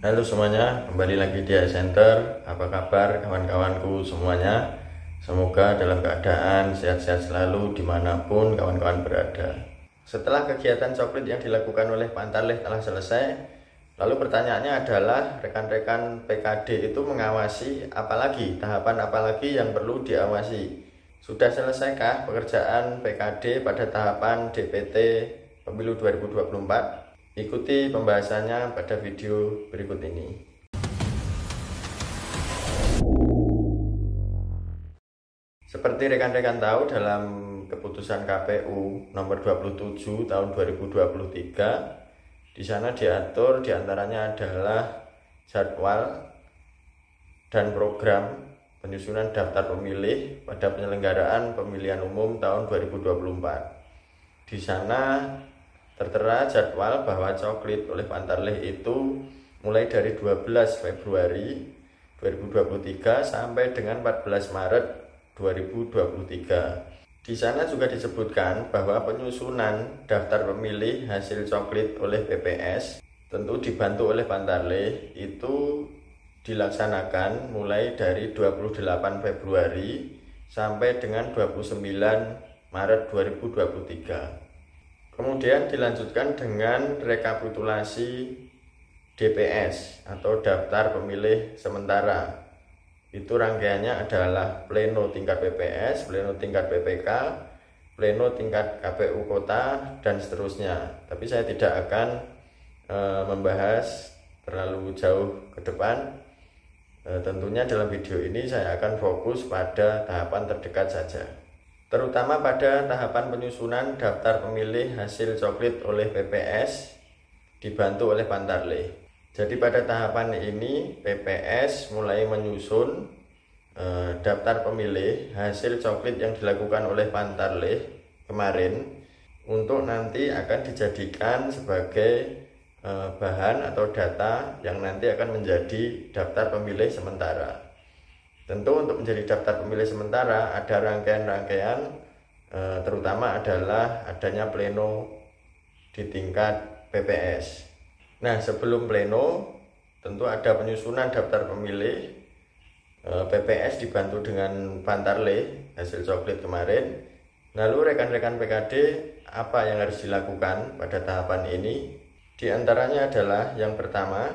Halo semuanya, kembali lagi di iCenter. Apa kabar kawan-kawanku semuanya? Semoga dalam keadaan sehat-sehat selalu dimanapun kawan-kawan berada. Setelah kegiatan coklit yang dilakukan oleh Pak Antarlih telah selesai, lalu pertanyaannya adalah rekan-rekan PKD itu mengawasi apalagi, tahapan apalagi yang perlu diawasi? Sudah selesaikah pekerjaan PKD pada tahapan DPT Pemilu 2024? Ikuti pembahasannya pada video berikut ini. Seperti rekan-rekan tahu, dalam keputusan KPU nomor 27 tahun 2023, di sana diatur diantaranya adalah jadwal dan program penyusunan daftar pemilih pada penyelenggaraan pemilihan umum tahun 2024. Di sana tertera jadwal bahwa coklit oleh Pak Antarlih itu mulai dari 12 Februari 2023 sampai dengan 14 Maret 2023. Di sana juga disebutkan bahwa penyusunan daftar pemilih hasil coklit oleh PPS tentu dibantu oleh Pak Antarlih itu dilaksanakan mulai dari 28 Februari sampai dengan 29 Maret 2023. Kemudian dilanjutkan dengan rekapitulasi DPS atau daftar pemilih sementara. Itu rangkaiannya adalah pleno tingkat PPS, pleno tingkat PPK, pleno tingkat KPU kota, dan seterusnya. Tapi saya tidak akan membahas terlalu jauh ke depan. Tentunya dalam video ini saya akan fokus pada tahapan terdekat saja, terutama pada tahapan penyusunan daftar pemilih hasil coklit oleh PPS dibantu oleh Pak Antarlih. Jadi pada tahapan ini PPS mulai menyusun daftar pemilih hasil coklit yang dilakukan oleh Pak Antarlih kemarin untuk nanti akan dijadikan sebagai bahan atau data yang nanti akan menjadi daftar pemilih sementara. Tentu untuk menjadi daftar pemilih sementara ada rangkaian-rangkaian, terutama adalah adanya pleno di tingkat PPS. Nah, sebelum pleno tentu ada penyusunan daftar pemilih. PPS dibantu dengan Pak Antarlih hasil coklit kemarin. Lalu rekan-rekan PKD apa yang harus dilakukan pada tahapan ini? Di antaranya adalah yang pertama,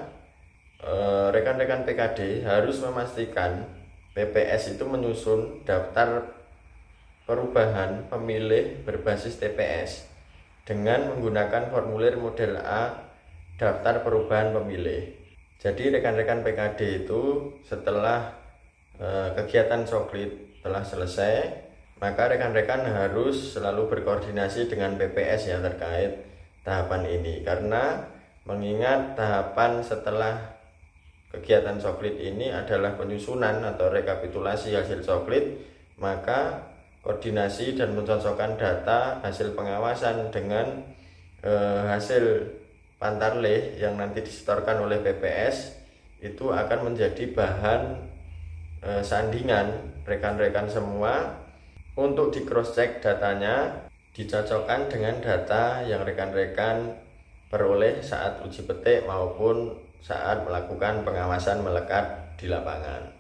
rekan-rekan PKD harus memastikan PPS itu menyusun daftar perubahan pemilih berbasis TPS dengan menggunakan formulir model A daftar perubahan pemilih. Jadi rekan-rekan PKD itu setelah kegiatan coklit telah selesai, maka rekan-rekan harus selalu berkoordinasi dengan PPS yang terkait tahapan ini, karena mengingat tahapan setelah kegiatan coklit ini adalah penyusunan atau rekapitulasi hasil coklit, maka koordinasi dan mencocokkan data hasil pengawasan dengan hasil Pak Antarlih yang nanti disetorkan oleh PPS itu akan menjadi bahan sandingan rekan-rekan semua untuk di cross check datanya, dicocokkan dengan data yang rekan-rekan peroleh saat uji petik maupun saat melakukan pengawasan melekat di lapangan.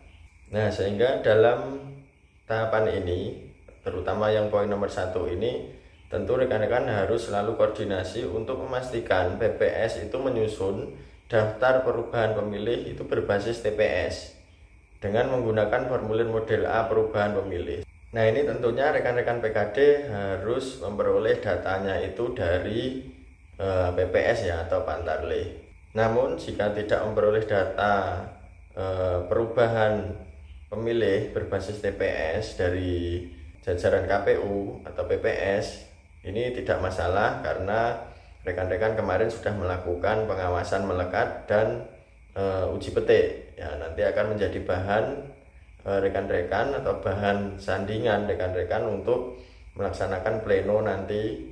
Nah, sehingga dalam tahapan ini, terutama yang poin nomor 1 ini, tentu rekan-rekan harus selalu koordinasi untuk memastikan PPS itu menyusun daftar perubahan pemilih itu berbasis TPS dengan menggunakan formulir model A perubahan pemilih. Nah, ini tentunya rekan-rekan PKD harus memperoleh datanya itu dari PPS ya atau Pak Antarlih. Namun jika tidak memperoleh data perubahan pemilih berbasis TPS dari jajaran KPU atau PPS, ini tidak masalah karena rekan-rekan kemarin sudah melakukan pengawasan melekat dan uji petik. Ya, nanti akan menjadi bahan rekan-rekan atau bahan sandingan rekan-rekan untuk melaksanakan pleno nanti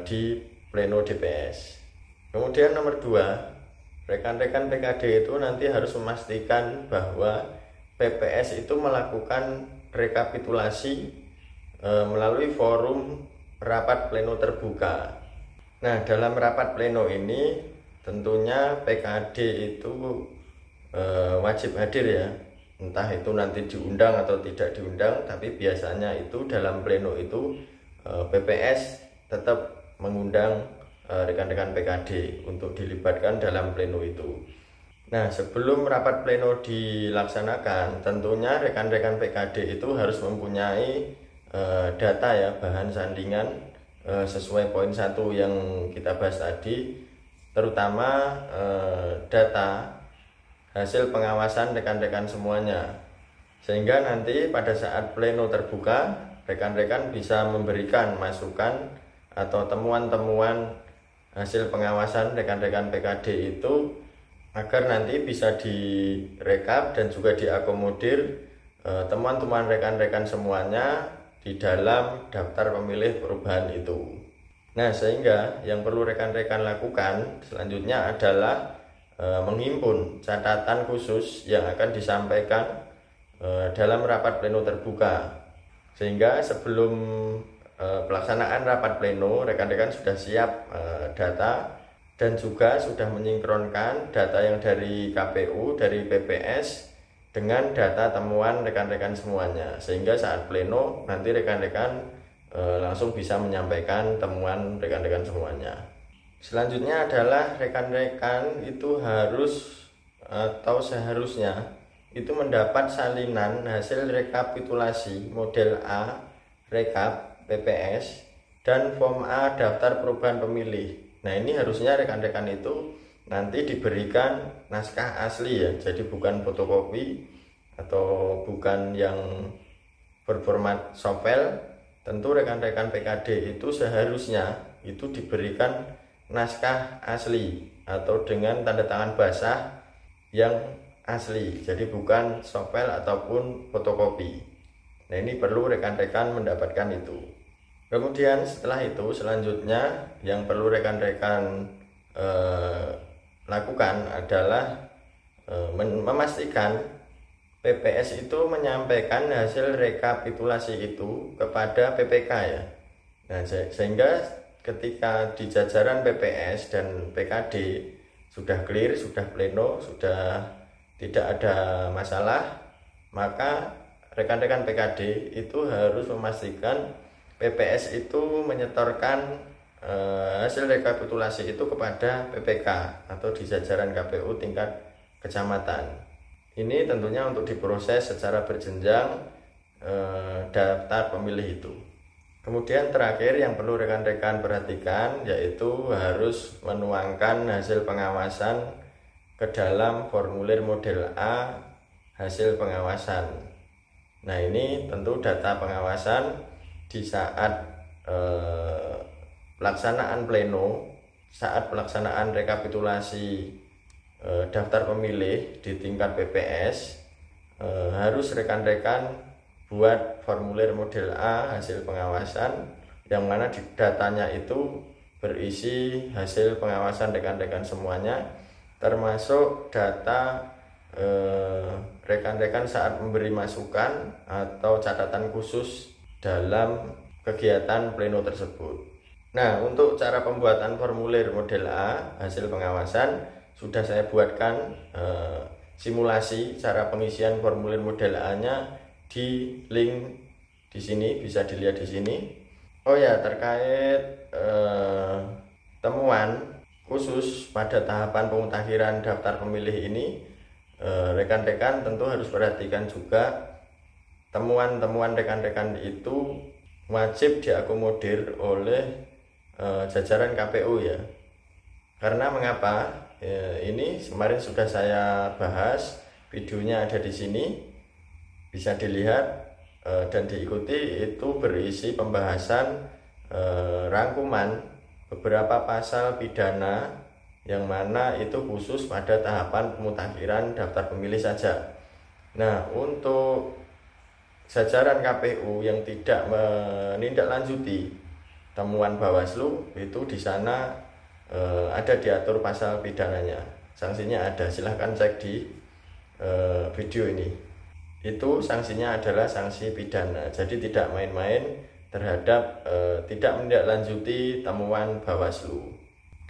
di pleno DPS. Kemudian nomor 2, rekan-rekan PKD itu nanti harus memastikan bahwa PPS itu melakukan rekapitulasi melalui forum rapat pleno terbuka. Nah, dalam rapat pleno ini tentunya PKD itu wajib hadir ya, entah itu nanti diundang atau tidak diundang, tapi biasanya itu dalam pleno itu PPS tetap mengundang rekan-rekan PKD untuk dilibatkan dalam pleno itu. Nah, sebelum rapat pleno dilaksanakan, tentunya rekan-rekan PKD itu harus mempunyai data ya, bahan sandingan sesuai poin 1 yang kita bahas tadi, terutama data hasil pengawasan rekan-rekan semuanya, sehingga nanti pada saat pleno terbuka rekan-rekan bisa memberikan masukan atau temuan-temuan hasil pengawasan rekan-rekan PKD itu agar nanti bisa direkap dan juga diakomodir temuan-temuan rekan-rekan semuanya di dalam daftar pemilih perubahan itu. Nah, sehingga yang perlu rekan-rekan lakukan selanjutnya adalah menghimpun catatan khusus yang akan disampaikan dalam rapat pleno terbuka, sehingga sebelum pelaksanaan rapat pleno rekan-rekan sudah siap data dan juga sudah menyinkronkan data yang dari KPU, dari PPS dengan data temuan rekan-rekan semuanya, sehingga saat pleno nanti rekan-rekan langsung bisa menyampaikan temuan rekan-rekan semuanya. Selanjutnya adalah rekan-rekan itu harus atau seharusnya itu mendapat salinan hasil rekapitulasi model A rekap PPS dan form A daftar perubahan pemilih. Nah, ini harusnya rekan-rekan itu nanti diberikan naskah asli ya, jadi bukan fotokopi atau bukan yang berformat softfile. Tentu rekan-rekan PKD itu seharusnya itu diberikan naskah asli atau dengan tanda tangan basah yang asli, jadi bukan softfile ataupun fotokopi. Nah, ini perlu rekan-rekan mendapatkan itu. Kemudian setelah itu selanjutnya yang perlu rekan-rekan lakukan adalah memastikan PPS itu menyampaikan hasil rekapitulasi itu kepada PPK ya. Nah, sehingga ketika di jajaran PPS dan PKD sudah clear, sudah pleno, sudah tidak ada masalah, maka rekan-rekan PKD itu harus memastikan PPS itu menyetorkan hasil rekapitulasi itu kepada PPK atau di jajaran KPU tingkat kecamatan. Ini tentunya untuk diproses secara berjenjang daftar pemilih itu. Kemudian terakhir yang perlu rekan-rekan perhatikan yaitu harus menuangkan hasil pengawasan ke dalam formulir model A hasil pengawasan. Nah, ini tentu data pengawasan di saat pelaksanaan pleno, saat pelaksanaan rekapitulasi daftar pemilih di tingkat PPS, harus rekan-rekan buat formulir model A hasil pengawasan yang mana di datanya itu berisi hasil pengawasan rekan-rekan semuanya, termasuk data rekan-rekan saat memberi masukan atau catatan khusus dalam kegiatan pleno tersebut. Nah, untuk cara pembuatan formulir model A hasil pengawasan sudah saya buatkan simulasi cara pengisian formulir model A-nya di link di sini, bisa dilihat di sini. Oh ya, terkait temuan khusus pada tahapan pemutakhiran daftar pemilih ini, rekan-rekan tentu harus perhatikan juga temuan-temuan rekan-rekan itu wajib diakomodir oleh jajaran KPU ya. Karena mengapa? Ini kemarin sudah saya bahas, videonya ada di sini, bisa dilihat dan diikuti. Itu berisi pembahasan rangkuman beberapa pasal pidana yang mana itu khusus pada tahapan pemutakhiran daftar pemilih saja. Nah, untuk jajaran KPU yang tidak menindaklanjuti temuan Bawaslu, itu di sana ada diatur pasal pidananya, sanksinya ada, silahkan cek di video ini. Itu sanksinya adalah sanksi pidana, jadi tidak main-main terhadap tidak menindaklanjuti temuan Bawaslu.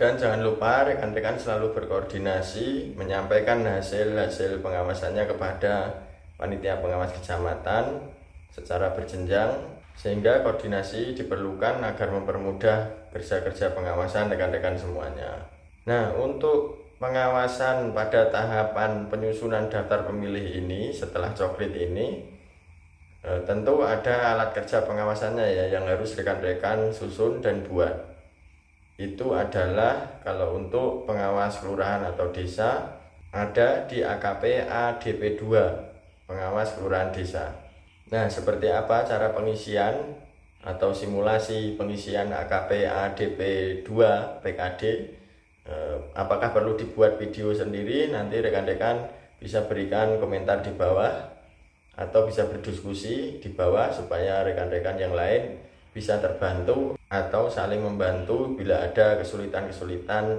Dan jangan lupa rekan-rekan selalu berkoordinasi menyampaikan hasil pengawasannya kepada panitia pengawas kecamatan secara berjenjang, sehingga koordinasi diperlukan agar mempermudah kerja-kerja pengawasan rekan-rekan semuanya. Nah, untuk pengawasan pada tahapan penyusunan daftar pemilih ini setelah coklit ini, tentu ada alat kerja pengawasannya ya yang harus rekan-rekan susun dan buat. Itu adalah kalau untuk pengawas kelurahan atau desa ada di AKP ADP 2, pengawas kelurahan desa. Nah, seperti apa cara pengisian atau simulasi pengisian AKP ADP 2 PKD? Apakah perlu dibuat video sendiri? Nanti rekan-rekan bisa berikan komentar di bawah atau bisa berdiskusi di bawah supaya rekan-rekan yang lain bisa terbantu atau saling membantu bila ada kesulitan-kesulitan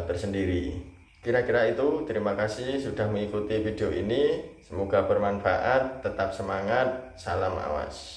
tersendiri. Kira-kira itu, terima kasih sudah mengikuti video ini. Semoga bermanfaat, tetap semangat, salam awas.